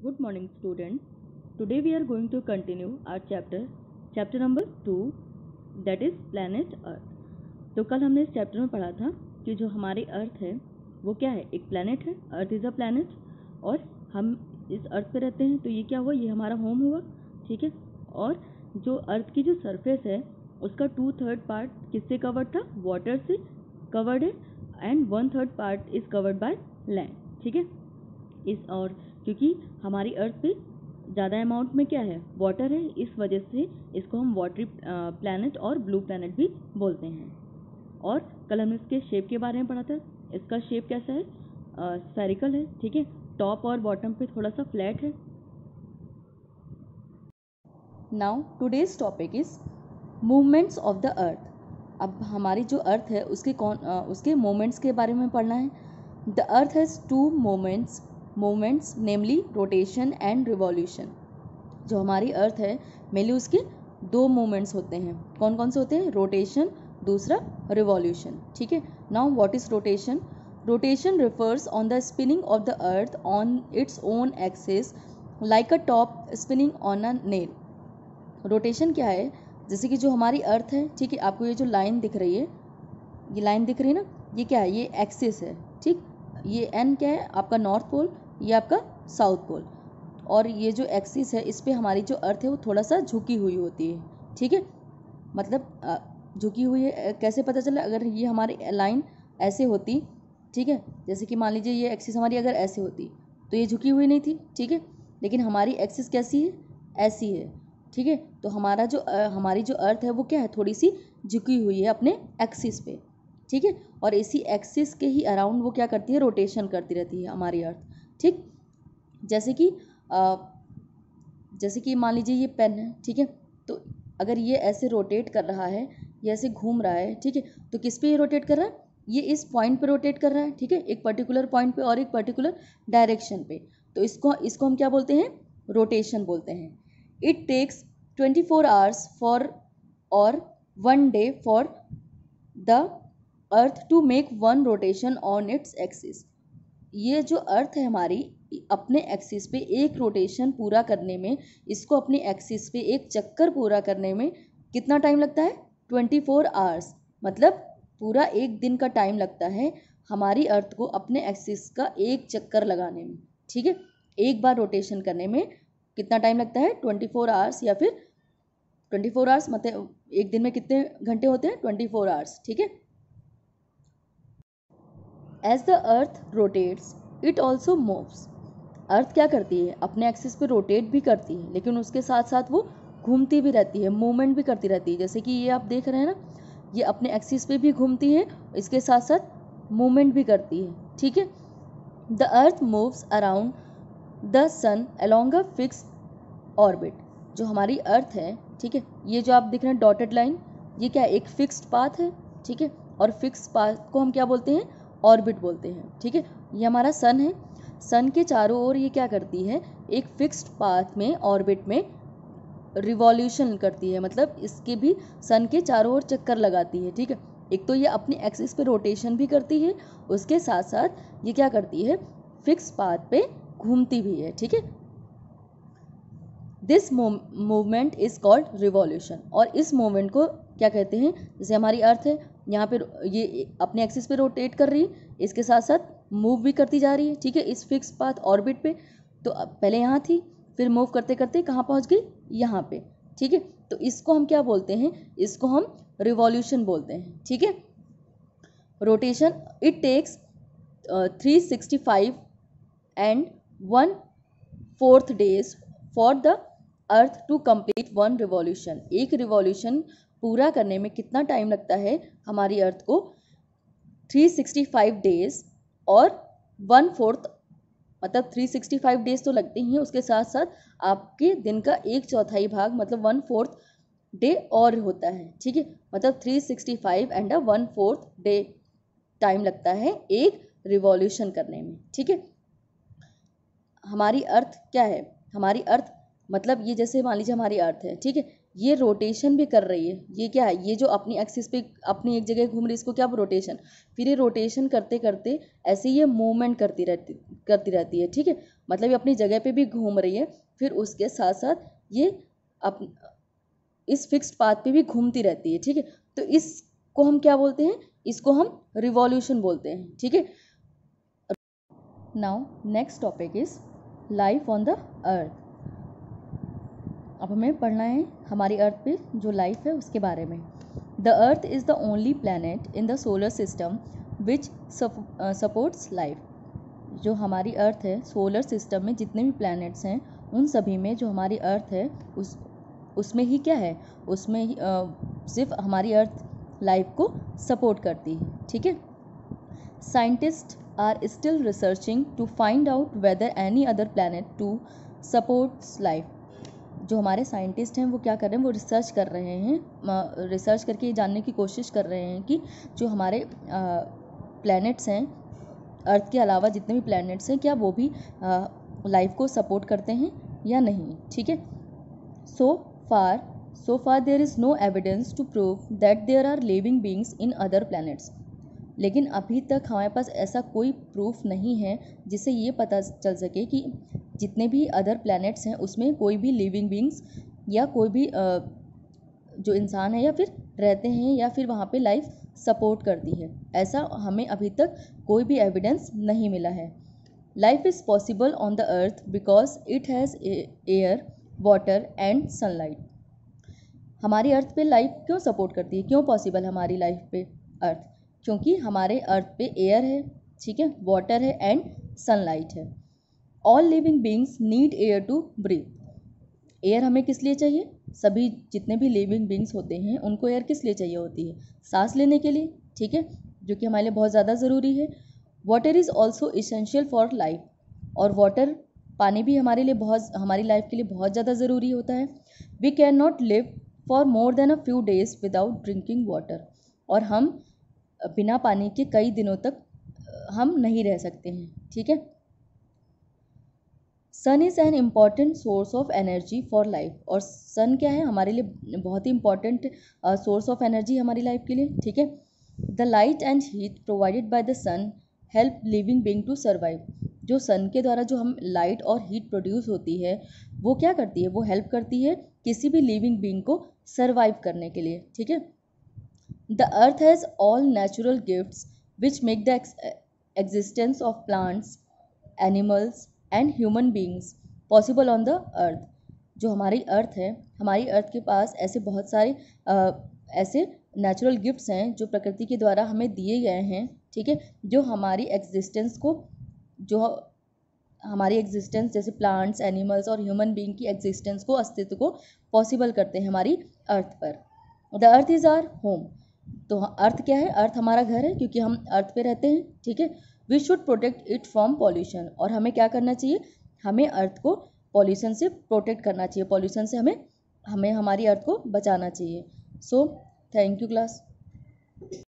Good morning, students. Today we are going to continue our chapter number 2, that is planet Earth. तो कल हमने इस chapter में पढ़ा था कि जो हमारी अर्थ है वो क्या है, एक प्लैनेट है. अर्थ इज़ अ प्लैनेट और हम इस अर्थ पे रहते हैं. तो ये क्या हुआ, ये हमारा होम हुआ, ठीक है. और जो अर्थ की जो सरफेस है उसका 2/3 पार्ट किससे कवर्ड था, वाटर से कवर्ड है, and 1/3 part is covered by land, ठीक है. इस और क्योंकि हमारी अर्थ पे ज़्यादा अमाउंट में क्या है, वाटर है, इस वजह से इसको हम वाटरी प्लैनेट और ब्लू प्लैनेट भी बोलते हैं. और कल हमने इसके शेप के बारे में पढ़ा था. इसका शेप कैसा है, स्फेरिकल है, ठीक है. टॉप और बॉटम पे थोड़ा सा फ्लैट है. Now today's topic is movements of the earth. अब हमारी जो अर्थ है उसके मूवमेंट्स के बारे में पढ़ना है. The earth has two movements namely rotation and revolution. जो हमारी अर्थ है मेनली उसके दो मूवमेंट्स होते हैं. कौन कौन से होते हैं, रोटेशन, दूसरा रिवॉल्यूशन, ठीक है. Now what is rotation. Rotation refers on the spinning of the earth on its own axis like a top spinning on a nail. Rotation क्या है, जैसे कि जो हमारी अर्थ है, ठीक है, आपको ये जो लाइन दिख रही है, ये लाइन दिख रही है ना, ये क्या है, ये एक्सिस है, ठीक. ये एन क्या है, आपका नॉर्थ पोल, ये आपका साउथ पोल. और ये जो एक्सिस है इस पे हमारी जो अर्थ है वो थोड़ा सा झुकी हुई होती है, ठीक है. मतलब झुकी हुई है कैसे पता चला, अगर ये हमारी लाइन ऐसे होती, ठीक है, जैसे कि मान लीजिए ये एक्सिस हमारी अगर ऐसे होती तो ये झुकी हुई नहीं थी, ठीक है. लेकिन हमारी एक्सिस कैसी है, ऐसी है, ठीक है. तो हमारी जो अर्थ है वो क्या है, थोड़ी सी झुकी हुई है अपने एक्सिस पे, ठीक है. और इसी एक्सिस के ही अराउंड वो क्या करती है, रोटेशन करती रहती है हमारी अर्थ, ठीक. जैसे कि मान लीजिए ये पेन है, ठीक है. तो अगर ये ऐसे रोटेट कर रहा है, ये ऐसे घूम रहा है, ठीक है, तो किस पे ये रोटेट कर रहा है, ये इस पॉइंट पे रोटेट कर रहा है, ठीक है, एक पर्टिकुलर पॉइंट पे और एक पर्टिकुलर डायरेक्शन पे. तो इसको हम क्या बोलते हैं, रोटेशन बोलते हैं. इट टेक्स 24 आवर्स फॉर और 1 day for the earth to make 1 rotation on its axis. ये जो अर्थ है हमारी अपने एक्सिस पे एक रोटेशन पूरा करने में, इसको अपने एक्सिस पे एक चक्कर पूरा करने में कितना टाइम लगता है, 24 आवर्स. मतलब पूरा एक दिन का टाइम लगता है हमारी अर्थ को अपने एक्सिस का एक चक्कर लगाने में, ठीक है. एक बार रोटेशन करने में कितना टाइम लगता है, 24 आवर्स. या फिर 24 आवर्स मतलब एक दिन में कितने घंटे होते हैं, 24 आवर्स, ठीक है. As the earth rotates it also moves. Earth क्या करती है, अपने एक्सिस पे रोटेट भी करती है, लेकिन उसके साथ साथ वो घूमती भी रहती है, मूवमेंट भी करती रहती है. जैसे कि ये आप देख रहे हैं ना, ये अपने एक्सिस पे भी घूमती है, इसके साथ साथ मूवमेंट भी करती है, ठीक है. The earth moves around the sun along a fix orbit. जो हमारी अर्थ है, ठीक है, ये जो आप देख रहे हैं डॉटेड लाइन, ये क्या है, एक फिक्स्ड पाथ है, ठीक है. और फिक्स पाथ को हम क्या बोलते हैं, ऑर्बिट बोलते हैं, ठीक है. ये हमारा सन है, सन के चारों ओर ये क्या करती है, एक फिक्स्ड पाथ में ऑर्बिट में रिवॉल्यूशन करती है. मतलब इसके भी सन के चारों ओर चक्कर लगाती है, ठीक है. एक तो ये अपनी एक्सिस पे रोटेशन भी करती है, उसके साथ साथ ये क्या करती है, फिक्स पाथ पे घूमती भी है, ठीक है. This movement is called revolution. और इस मूवमेंट को क्या कहते हैं, जैसे हमारी अर्थ है यहाँ पे ये अपने एक्सिस पे रोटेट कर रही है, इसके साथ साथ मूव भी करती जा रही है, ठीक है, इस फिक्स पाथ ऑर्बिट पे. तो पहले यहाँ थी, फिर मूव करते करते कहाँ पहुँच गई, यहाँ पे, ठीक है. तो इसको हम क्या बोलते हैं, इसको हम रिवॉल्यूशन बोलते हैं, ठीक है. Rotation it takes 365 and 1/4 days for the earth to complete 1 revolution. एक रिवॉल्यूशन पूरा करने में कितना टाइम लगता है हमारी अर्थ को, 365 डेज और 1/4, मतलब 365 डेज तो लगते ही हैं, उसके साथ साथ आपके दिन का 1/4 भाग मतलब 1/4 डे और होता है, ठीक है. मतलब 365 एंड 1/4 डे टाइम लगता है एक रिवॉल्यूशन करने में, ठीक है. हमारी अर्थ क्या है, हमारी अर्थ मतलब ये जैसे मान लीजिए हमारी अर्थ है, ठीक है, ये रोटेशन भी कर रही है. ये क्या है, ये जो अपनी एक्सिस पे अपनी एक जगह घूम रही है, इसको क्या रोटेशन. फिर ये रोटेशन करते करते ऐसे ये मूवमेंट करती रहती है, ठीक है. मतलब ये अपनी जगह पे भी घूम रही है, फिर उसके साथ साथ ये इस फिक्स्ड पाथ पे भी घूमती रहती है, ठीक है। तो इसको हम क्या बोलते हैं, इसको हम रिवॉल्यूशन बोलते हैं, ठीक है। Now next topic is life on the earth. अब हमें पढ़ना है हमारी अर्थ पे जो लाइफ है उसके बारे में। The earth is the only planet in the solar system which supports life. जो हमारी अर्थ है, सोलर सिस्टम में जितने भी प्लैनेट्स हैं उन सभी में जो हमारी अर्थ है उसमें ही क्या है, उसमें ही सिर्फ हमारी अर्थ लाइफ को सपोर्ट करती है, ठीक है। Scientist are still researching to find out whether any other planet to supports life. जो हमारे साइंटिस्ट हैं वो क्या कर रहे हैं, वो रिसर्च कर रहे हैं, रिसर्च करके ये जानने की कोशिश कर रहे हैं कि जो हमारे प्लैनेट्स हैं, अर्थ के अलावा जितने भी प्लैनेट्स हैं, क्या वो भी लाइफ को सपोर्ट करते हैं या नहीं, ठीक है। So far there is no evidence to prove that there are living beings in other planets. लेकिन अभी तक हमारे पास ऐसा कोई प्रूफ नहीं है जिससे ये पता चल सके कि जितने भी अदर प्लैनेट्स हैं उसमें कोई भी लिविंग बींग्स या कोई भी जो इंसान है या फिर रहते हैं या फिर वहाँ पे लाइफ सपोर्ट करती है। ऐसा हमें अभी तक कोई भी एविडेंस नहीं मिला है। Life is possible on the earth because it has air, water and sunlight. हमारी अर्थ पे लाइफ क्यों सपोर्ट करती है, क्यों पॉसिबल हमारी लाइफ पे अर्थ? क्योंकि हमारे अर्थ पे एयर है, ठीक है, वाटर है एंड सनलाइट है। All living beings need air to breathe. Air हमें किस लिए चाहिए, सभी जितने भी लिविंग बींग्स होते हैं उनको एयर किस लिए चाहिए होती है, सांस लेने के लिए, ठीक है, जो कि हमारे लिए बहुत ज़्यादा ज़रूरी है। Water is also essential for life, और वाटर पानी भी हमारे लिए हमारी लाइफ के लिए बहुत ज़्यादा ज़रूरी होता है। We can not live for more than a few days without drinking water. और हम बिना पानी के कई दिनों तक हम नहीं रह सकते हैं, ठीक है। Sun is an important source of energy for life. और सन क्या है, हमारे लिए बहुत ही इंपॉर्टेंट सोर्स ऑफ एनर्जी हमारी लाइफ के लिए, ठीक है। The light and heat provided by the sun help living being to survive. जो सन के द्वारा जो हम लाइट और हीट प्रोड्यूस होती है वो क्या करती है, वो हेल्प करती है किसी भी लिविंग बींग को सर्वाइव करने के लिए, ठीक है। The earth has all natural gifts which make the existence of plants, animals and human beings possible on the earth। जो हमारी अर्थ है, हमारी अर्थ के पास ऐसे बहुत सारे ऐसे नेचुरल गिफ्ट्स हैं जो प्रकृति के द्वारा हमें दिए गए हैं, ठीक है, जो हमारी एग्जिस्टेंस को, जो हमारी एग्जिस्टेंस जैसे प्लांट्स, एनिमल्स और ह्यूमन बीइंग की एग्जिस्टेंस को, अस्तित्व को पॉसिबल करते हैं हमारी अर्थ पर। The earth is our home. तो अर्थ क्या है, अर्थ हमारा घर है क्योंकि हम अर्थ पे रहते हैं, ठीक है। We should protect it from pollution. और हमें क्या करना चाहिए, हमें अर्थ को पॉल्यूशन से प्रोटेक्ट करना चाहिए, पॉल्यूशन से हमें हमारी अर्थ को बचाना चाहिए। So thank you class.